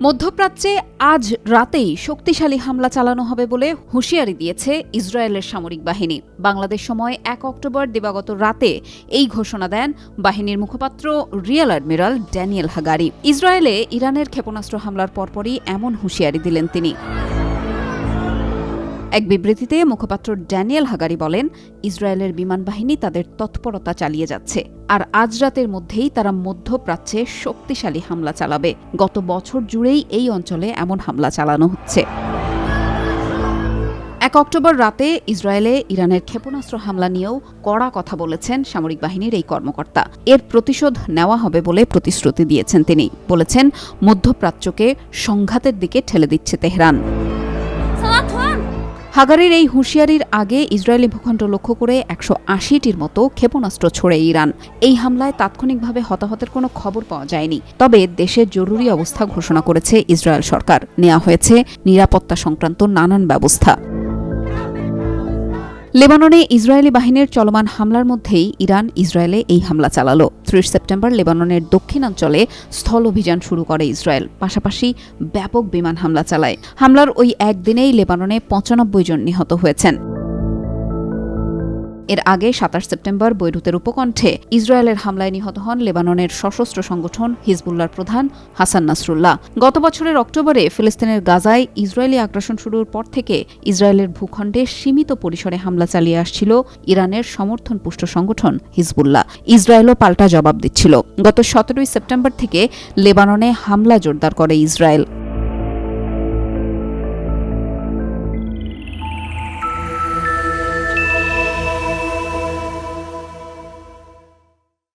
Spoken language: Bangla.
মধ্যপ্রাচ্যে আজ রাতেই শক্তিশালী হামলা চালানো হবে বলে হুঁশিয়ারি দিয়েছে ইসরায়েলের সামরিক বাহিনী। বাংলাদেশ সময় ১ অক্টোবর দিবাগত রাতে এই ঘোষণা দেন বাহিনীর মুখপাত্র রিয়ার অ্যাডমিরাল ড্যানিয়েল হাগারি। ইসরায়েলে ইরানের ক্ষেপণাস্ত্র হামলার পরপরই এমন হুঁশিয়ারি দিলেন তিনি। এক বিবৃতিতে মুখপাত্র ড্যানিয়েল হাগারি বলেন, ইসরায়েলের বিমান বাহিনী তাদের তৎপরতা চালিয়ে যাচ্ছে, আর আজ রাতের মধ্যেই তারা মধ্যপ্রাচ্যে শক্তিশালী হামলা চালাবে। গত বছর জুড়েই এই অঞ্চলে এমন হামলা চালানো হচ্ছে। ১ অক্টোবর রাতে ইসরায়েলে ইরানের ক্ষেপণাস্ত্র হামলা নিয়েও কড়া কথা বলেছেন সামরিক বাহিনীর এই কর্মকর্তা। এর প্রতিশোধ নেওয়া হবে বলে প্রতিশ্রুতি দিয়েছেন তিনি। বলেছেন, মধ্যপ্রাচ্যকে সংঘাতের দিকে ঠেলে দিচ্ছে তেহরান। হাগারির এই হুঁশিয়ারির আগে ইসরায়েলি ভূখণ্ড লক্ষ্য করে ১৮০টির মতো ক্ষেপণাস্ত্র ছোড়ে ইরান। এই হামলায় তাৎক্ষণিকভাবে হতাহতের কোনো খবর পাওয়া যায়নি। তবে দেশে জরুরি অবস্থা ঘোষণা করেছে ইসরায়েল সরকার। নেওয়া হয়েছে নিরাপত্তা সংক্রান্ত নানান ব্যবস্থা। লেবাননে ইসরায়েলি বাহিনীর চলমান হামলার মধ্যেই ইরান ইসরায়েলে এই হামলা চালালো। ৩০ সেপ্টেম্বর লেবাননের দক্ষিণাঞ্চলে স্থল অভিযান শুরু করে ইসরায়েল, পাশাপাশি ব্যাপক বিমান হামলা চালায়। হামলার ওই একদিনেই লেবাননে ৯৫ জন নিহত হয়েছেন। এর আগে ২৭ সেপ্টেম্বর বৈরুতের উপকণ্ঠে ইসরায়েলের হামলায় নিহত হন লেবাননের সশস্ত্র সংগঠন হিজবুল্লাহর প্রধান হাসান নাসরুল্লাহ। গত বছরের অক্টোবরে ফিলিস্তিনের গাজায় ইসরায়েলি আগ্রাসন শুরুর পর থেকে ইসরায়েলের ভূখণ্ডে সীমিত পরিসরে হামলা চালিয়ে আসছিল ইরানের সমর্থনপুষ্ট সংগঠন হিজবুল্লাহ। ইসরায়েলও পাল্টা জবাব দিচ্ছিল। গত ১৭ সেপ্টেম্বর থেকে লেবাননে হামলা জোরদার করে ইসরায়েল।